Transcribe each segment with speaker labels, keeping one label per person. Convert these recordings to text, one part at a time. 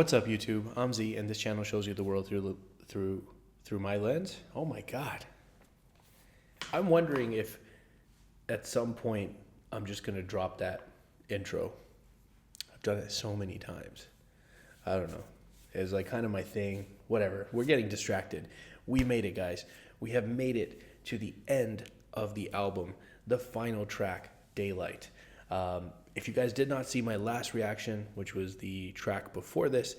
Speaker 1: What's up, YouTube? I'm Z, and this channel shows you the world through my lens. Oh my God! I'm wondering if at some point I'm just gonna drop that intro. I've done it so many times. I don't know. It's like kind of my thing. Whatever. We're getting distracted. We made it, guys. We have made it to the end of the album, the final track, Daylight. If you guys did not see my last reaction, which was the track before this,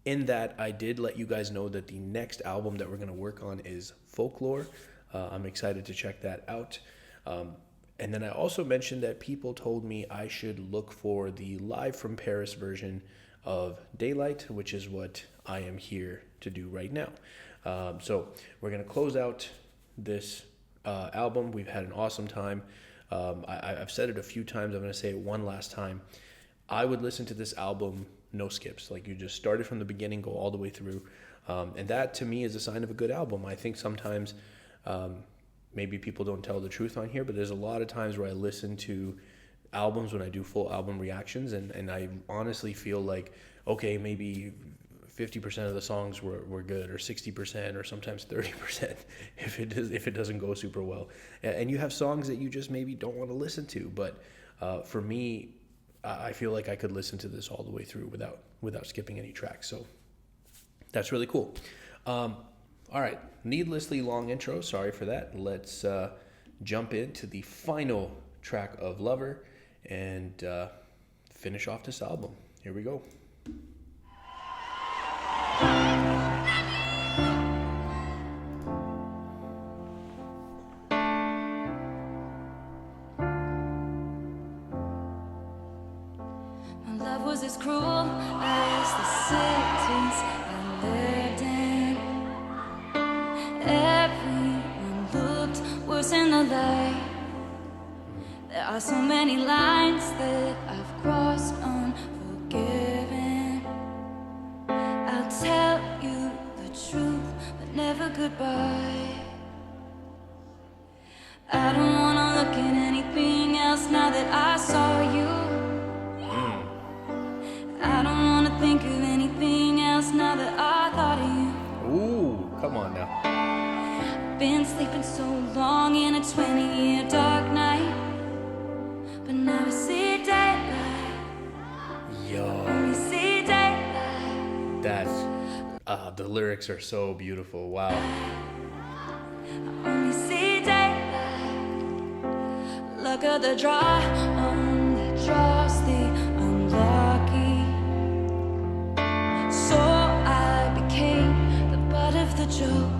Speaker 1: in that I did let you guys know that the next album that we're going to work on is Folklore. I'm excited to check that out. And then I also mentioned that people told me I should look for the Live from Paris version of Daylight, which is what I am here to do right now. So we're going to close out this album. We've had an awesome time. I've said it a few times. I'm going to say it one last time. I would listen to this album, no skips. Like, you just started from the beginning, go all the way through. And that, to me, is a sign of a good album. I think sometimes maybe people don't tell the truth on here, but there's a lot of times where I listen to albums when I do full album reactions, and I honestly feel like, okay, maybe 50% of the songs were good, or 60%, or sometimes 30% if it doesn't go super well. And you have songs that you just maybe don't want to listen to, but for me, I feel like I could listen to this all the way through without skipping any tracks. So that's really cool. All right, needlessly long intro. Sorry for that. Let's jump into the final track of Lover and finish off this album. Here we go.
Speaker 2: My love was as cruel as the cities I lived in. Everyone looked worse in the light. There are so many lines that I've crossed unforgiven. I'll tell you the truth, but never goodbye. I don't wanna look at anything else now that I saw you. I don't wanna think of anything else now that I thought of you.
Speaker 1: Ooh, come on now.
Speaker 2: Been sleeping so long in a 20-year dark night, but now I see daylight.
Speaker 1: Yo,
Speaker 2: Only see daylight.
Speaker 1: that's the lyrics are so beautiful. Wow.
Speaker 2: I only see daylight. Luck of the draw only draws the unlucky. So I became the butt of the joke.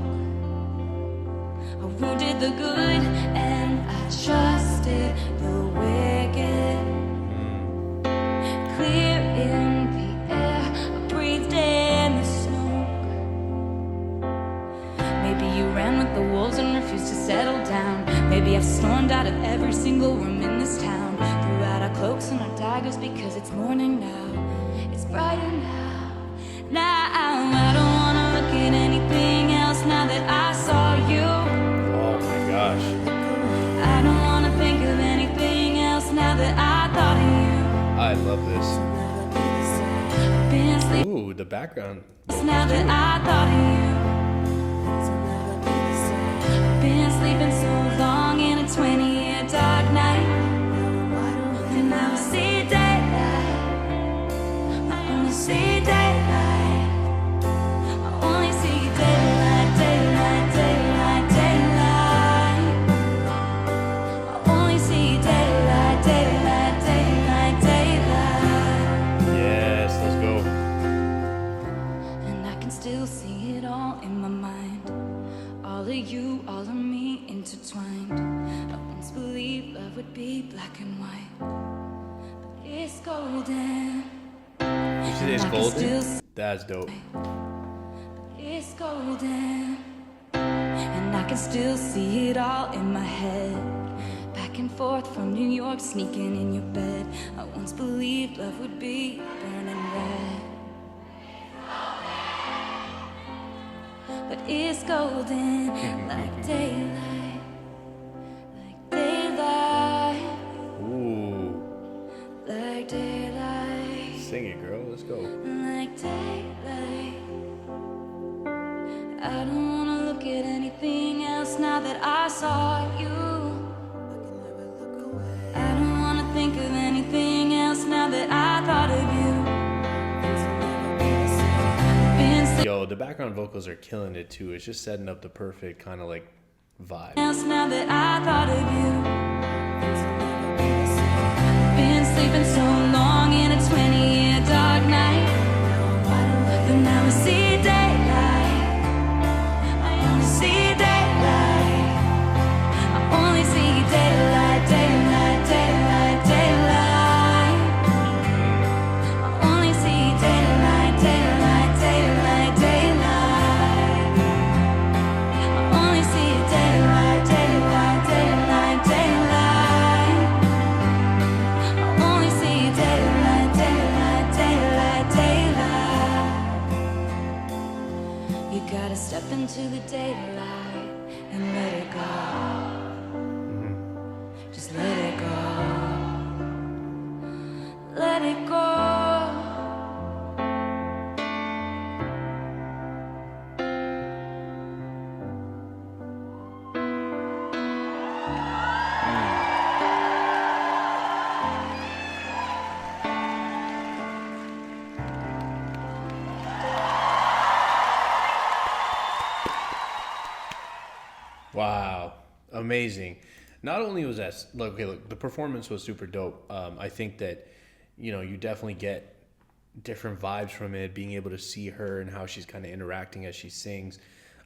Speaker 2: I wounded the good and I trusted the wicked. Clear in the air, I breathed in the smoke. Maybe you ran with the wolves and refused to settle down. Maybe I've stormed out of every single room in this town. Threw out our cloaks and our daggers because it's morning now. It's brighter now. Now I don't wanna look at anything else now that I saw you.
Speaker 1: Oh my gosh.
Speaker 2: I don't wanna think of anything else now that I thought of you.
Speaker 1: I love this.
Speaker 2: Been sleeping
Speaker 1: Ooh, the background.
Speaker 2: now that I thought of you. Been sleeping so long in a 20-year dark night, and now I see daylight. I only see daylight. I only see daylight, daylight, daylight, daylight. I only see daylight, daylight, daylight, daylight.
Speaker 1: Yes, let's go.
Speaker 2: And I can still see it all in my mind. All of you, all of me intertwined. I once believed love would be black and white, but it's golden.
Speaker 1: You see this
Speaker 2: I can
Speaker 1: golden?
Speaker 2: still
Speaker 1: That's dope.
Speaker 2: It's golden, and I can still see it all in my head. Back and forth from New York, sneaking in your bed. I once believed love would be burning red, but it's golden, like daylight, like daylight,
Speaker 1: Ooh,
Speaker 2: like daylight.
Speaker 1: sing it, girl. Let's go.
Speaker 2: at anything else now that I saw you. I don't wanna think of anything else now that I thought of you. Been
Speaker 1: Yo, the background vocals are killing it too. It's just setting up the perfect kind of like vibe.
Speaker 2: else now that I thought of you. Been sleeping so long in a 20-year dark night, but now I see daylight. I only see daylight. I only see daylight, daylight, daylight, daylight. I only see daylight, daylight, daylight, daylight. I only see daylight, daylight, daylight, daylight. I only see daylight, daylight, daylight, daylight. You gotta step into the daylight and let it go. Just let it go. Let it go.
Speaker 1: Wow, amazing. Not only was that look, okay, look, the performance was super dope. I think that you definitely get different vibes from it, being able to see her and how she's kind of interacting as she sings.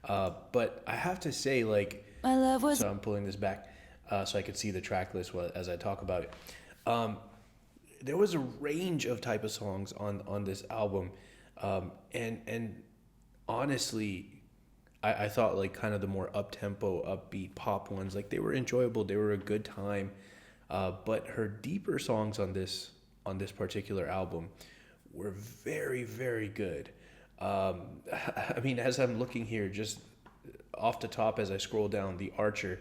Speaker 1: But I have to say, like,
Speaker 2: My love was
Speaker 1: so I'm pulling this back so I could see the track list as I talk about it. There was a range of type of songs on this album, and honestly, I thought like kind of the more up-tempo, upbeat pop ones, like they were enjoyable, they were a good time. But her deeper songs on this particular album were very, very good. I mean, as I'm looking here, just off the top as I scroll down, The Archer,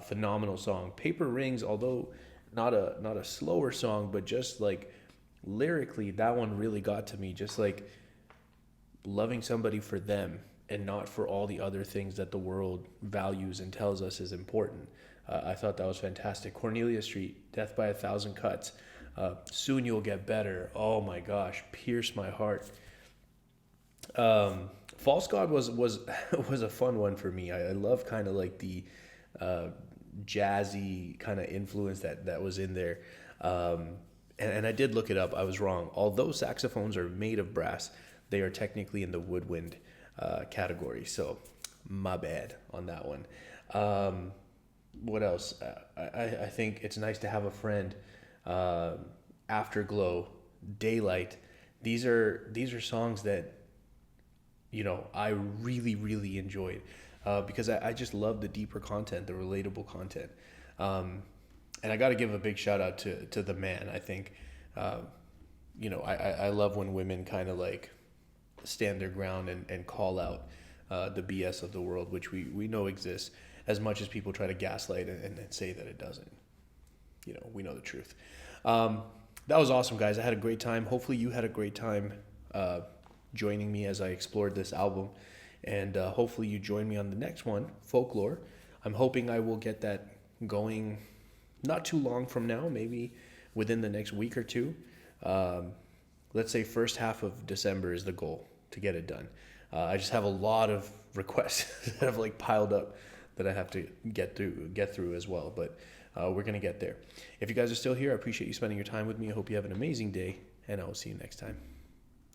Speaker 1: phenomenal song. Paper Rings, although not a slower song, but just like lyrically, that one really got to me. Just like loving somebody for them and not for all the other things that the world values and tells us is important. I thought that was fantastic. Cornelia Street, Death by a Thousand Cuts, Soon You'll Get Better. Oh my gosh, pierced my heart. False God was was a fun one for me. I love kind of like the jazzy kind of influence that was in there. And I did look it up. I was wrong. Although saxophones are made of brass, they are technically in the woodwind category. So my bad on that one. What else? I think it's nice to have a friend. Afterglow, Daylight. These are songs that I really, really enjoyed because I just love the deeper content, the relatable content. And I got to give a big shout out to the man. I think, I love when women kind of like stand their ground and call out the BS of the world, which we know exists, as much as people try to gaslight and say that it doesn't. We know the truth. That was awesome, guys. I had a great time. Hopefully you had a great time joining me as I explored this album. And hopefully you join me on the next one, Folklore. I'm hoping I will get that going not too long from now, maybe within the next week or two. Let's say first half of December is the goal to get it done. I just have a lot of requests that have like piled up that I have to get through as well. But we're going to get there. If you guys are still here, I appreciate you spending your time with me. I hope you have an amazing day, and I will see you next time.